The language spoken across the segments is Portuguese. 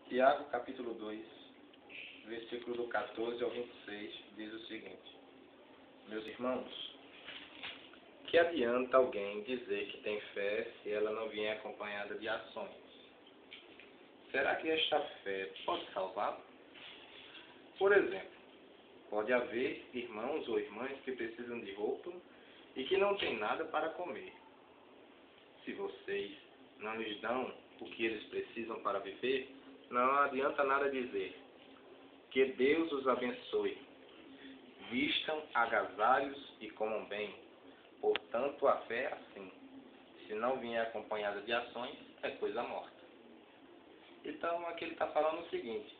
Tiago, capítulo 2, versículo do 14 ao 26, diz o seguinte: Meus irmãos, que adianta alguém dizer que tem fé se ela não vier acompanhada de ações? Será que esta fé pode salvá-lo? Por exemplo, pode haver irmãos ou irmãs que precisam de roupa e que não têm nada para comer. Se vocês não lhes dão o que eles precisam para viver, não adianta nada dizer. Que Deus os abençoe. Vistam agasalhos e comam bem. Portanto, a fé é assim. Se não vier acompanhada de ações, é coisa morta. Então, aqui ele está falando o seguinte: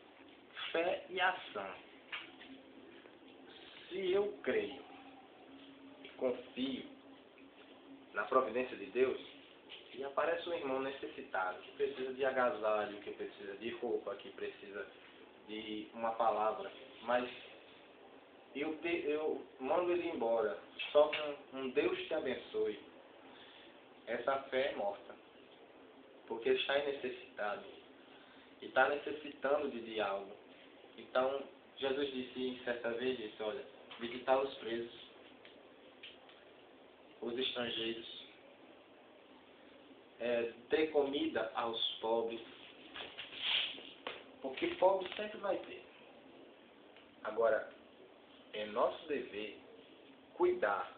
fé e ação. Se eu creio e confio na providência de Deus, e aparece um irmão necessitado, que precisa de agasalho, que precisa de roupa, que precisa de uma palavra, mas eu mando ele embora, só com um Deus te abençoe. Essa fé é morta, porque ele está necessitado, e está necessitando de algo. Então, Jesus disse, certa vez, disse, olha, visitar os presos, os estrangeiros, ter comida aos pobres, porque pobre sempre vai ter. Agora, é nosso dever cuidar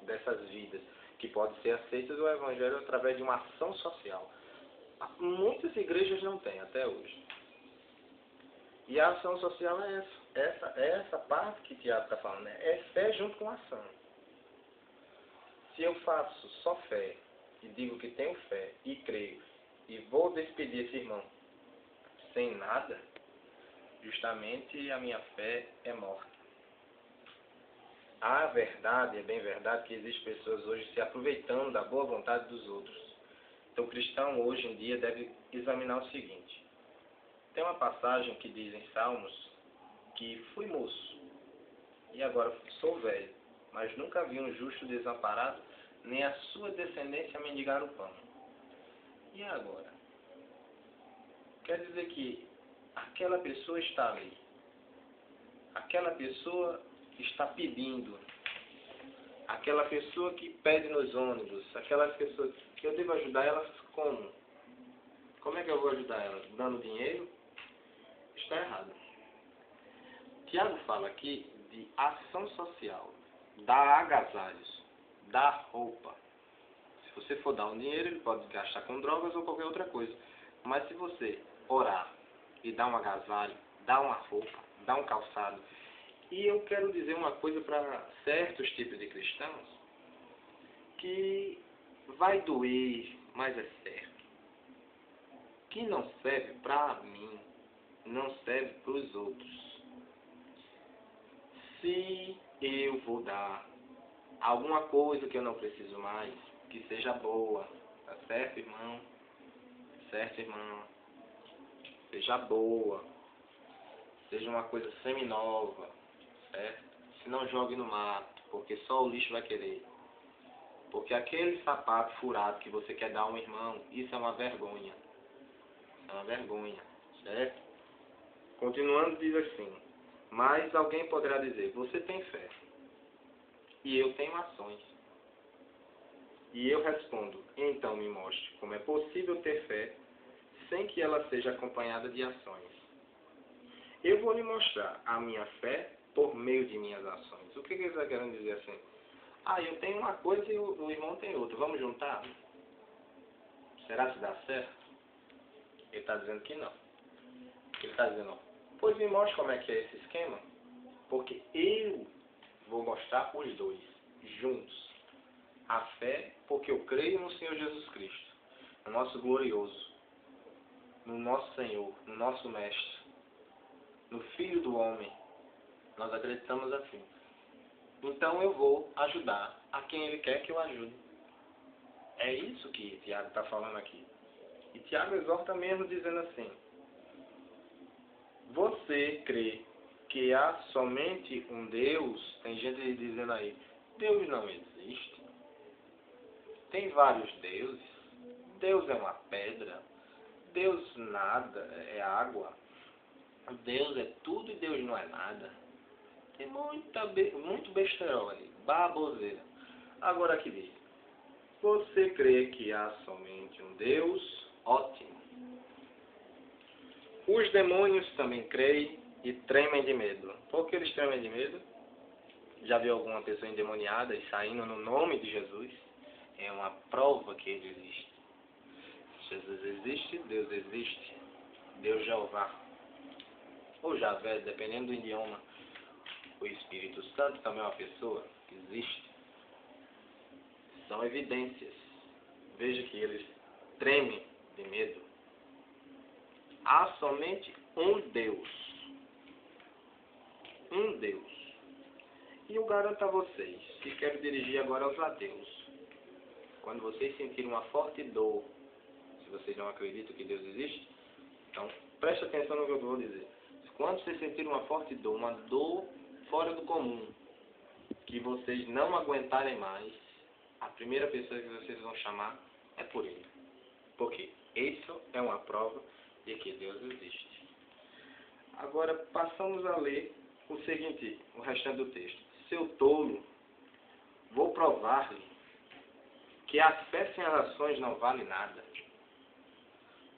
dessas vidas que podem ser aceitas no Evangelho através de uma ação social. Muitas igrejas não têm até hoje. E a ação social é essa parte que Tiago está falando, né? É fé junto com ação. Se eu faço só fé e digo que tenho fé e creio e vou despedir esse irmão sem nada, justamente a minha fé é morta. A verdade, é bem verdade, que existem pessoas hoje se aproveitando da boa vontade dos outros. Então o cristão hoje em dia deve examinar o seguinte: tem uma passagem que diz em Salmos que fui moço e agora sou velho, mas nunca vi um justo desamparado, nem a sua descendência mendigar o pão. E agora? Quer dizer que aquela pessoa está ali. Aquela pessoa está pedindo. Aquela pessoa que pede nos ônibus. Aquela pessoa que eu devo ajudar ela como? Como é que eu vou ajudar ela? Dando dinheiro? Está errado. Tiago fala aqui de ação social. Dar agasalhos. Dar roupa. Se você for dar um dinheiro, ele pode gastar com drogas ou qualquer outra coisa. Mas se você orar e dar um agasalho, dar uma roupa, dar um calçado. E eu quero dizer uma coisa para certos tipos de cristãos, que vai doer, mas é certo. Que não serve para mim, não serve para os outros. Se eu vou dar alguma coisa que eu não preciso mais, que seja boa, tá certo, irmão? Certo, irmão? Seja boa, seja uma coisa seminova, certo? Se não jogue no mato, porque só o lixo vai querer. Porque aquele sapato furado que você quer dar a um irmão, isso é uma vergonha. É uma vergonha, certo? Continuando, diz assim: mas alguém poderá dizer, você tem fé, e eu tenho ações. E eu respondo, então me mostre como é possível ter fé sem que ela seja acompanhada de ações. Eu vou lhe mostrar a minha fé por meio de minhas ações. O que ele está querendo dizer assim? Eu tenho uma coisa e o irmão tem outra. Vamos juntar? Será que dá certo? Ele está dizendo que não. Ele está dizendo, pois me mostre como é que é esse esquema. Porque eu vou mostrar os dois, juntos. A fé, porque eu creio no Senhor Jesus Cristo, no nosso glorioso, no nosso Senhor, no nosso Mestre, no Filho do Homem. Nós acreditamos assim. Então eu vou ajudar a quem Ele quer que eu ajude. É isso que Tiago está falando aqui. E Tiago exorta mesmo dizendo assim: você crê que há somente um Deus? Tem gente dizendo aí, Deus não existe. Tem vários deuses. Deus é uma pedra. Deus nada, é água. Deus é tudo e Deus não é nada. Tem muito besterol aí, baboseira. Agora aqui diz, você crê que há somente um Deus? Ótimo. Os demônios também creem e tremem de medo. Por que eles tremem de medo? Já viu alguma pessoa endemoniada e saindo no nome de Jesus? É uma prova que ele existe. Jesus existe, Deus existe. Deus Jeová. Ou Javé, dependendo do idioma. O Espírito Santo também é uma pessoa que existe. São evidências. Veja que eles tremem de medo. Há somente um Deus. Um Deus. E eu garanto a vocês, que quero dirigir agora aos ateus. Quando vocês sentirem uma forte dor, se vocês não acreditam que Deus existe, então preste atenção no que eu vou dizer. Quando vocês sentirem uma forte dor, uma dor fora do comum, que vocês não aguentarem mais, a primeira pessoa que vocês vão chamar é por Ele. Porque isso é uma prova de que Deus existe. Agora passamos a ler o seguinte, o restante do texto. Seu tolo, vou provar-lhe que a fé sem as ações não vale nada.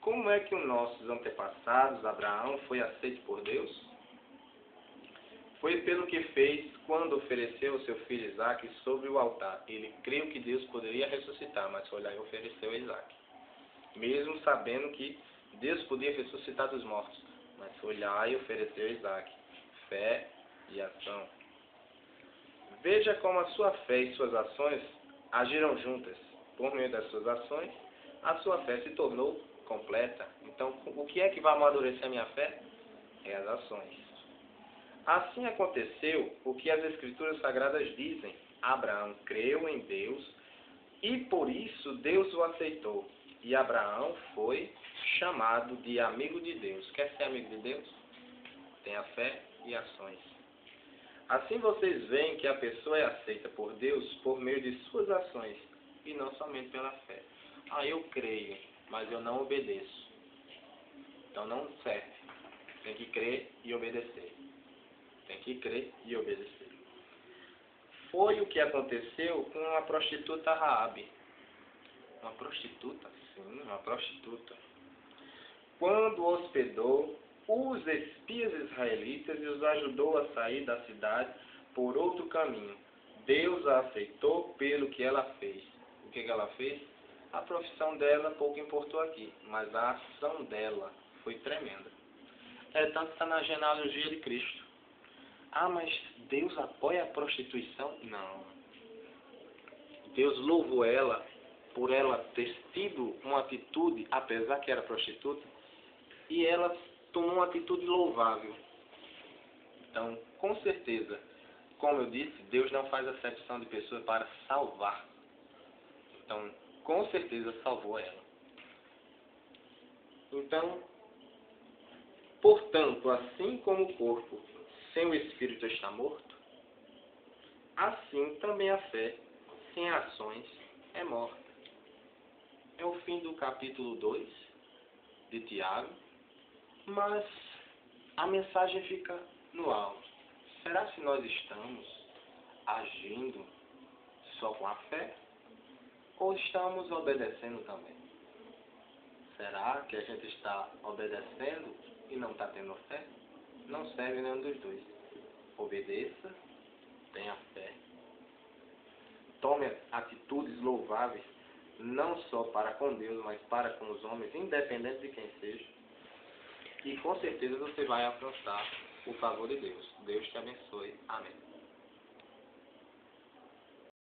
Como é que os nossos antepassados, Abraão, foi aceito por Deus? Foi pelo que fez quando ofereceu o seu filho Isaque sobre o altar. Ele creu que Deus poderia ressuscitar, mas foi lá e ofereceu Isaque. Mesmo sabendo que Deus podia ressuscitar dos mortos, mas foi lá e ofereceu Isaque. Fé e ação. Veja como a sua fé e suas ações agiram juntas. Por meio das suas ações, a sua fé se tornou completa. Então, o que é que vai amadurecer a minha fé? É as ações. Assim aconteceu o que as Escrituras Sagradas dizem. Abraão creu em Deus e por isso Deus o aceitou. E Abraão foi chamado de amigo de Deus. Quer ser amigo de Deus? Tenha fé e ações. Assim vocês veem que a pessoa é aceita por Deus por meio de suas ações e não somente pela fé. Eu creio, mas eu não obedeço. Então não serve. Tem que crer e obedecer. Tem que crer e obedecer. Foi o que aconteceu com a prostituta Raabe. Uma prostituta? Sim, uma prostituta. Quando hospedou os espias israelitas e os ajudou a sair da cidade por outro caminho. Deus a aceitou pelo que ela fez. O que ela fez? A profissão dela pouco importou aqui, mas a ação dela foi tremenda. Tanto está na genealogia de Cristo. Mas Deus apoia a prostituição? Não. Deus louvou ela por ela ter tido uma atitude, apesar que era prostituta, e ela tomou uma atitude louvável. Então, com certeza, como eu disse, Deus não faz acepção de pessoas para salvar. Então, com certeza salvou ela. Então, portanto, assim como o corpo sem o espírito está morto, assim também a fé sem ações é morta. É o fim do capítulo 2 de Tiago, mas a mensagem fica no alto. Será que nós estamos agindo só com a fé? Ou estamos obedecendo também? Será que a gente está obedecendo e não está tendo fé? Não serve nenhum dos dois. Obedeça, tenha fé. Tome atitudes louváveis, não só para com Deus, mas para com os homens, independente de quem seja. E com certeza você vai alcançar o favor de Deus. Deus te abençoe. Amém.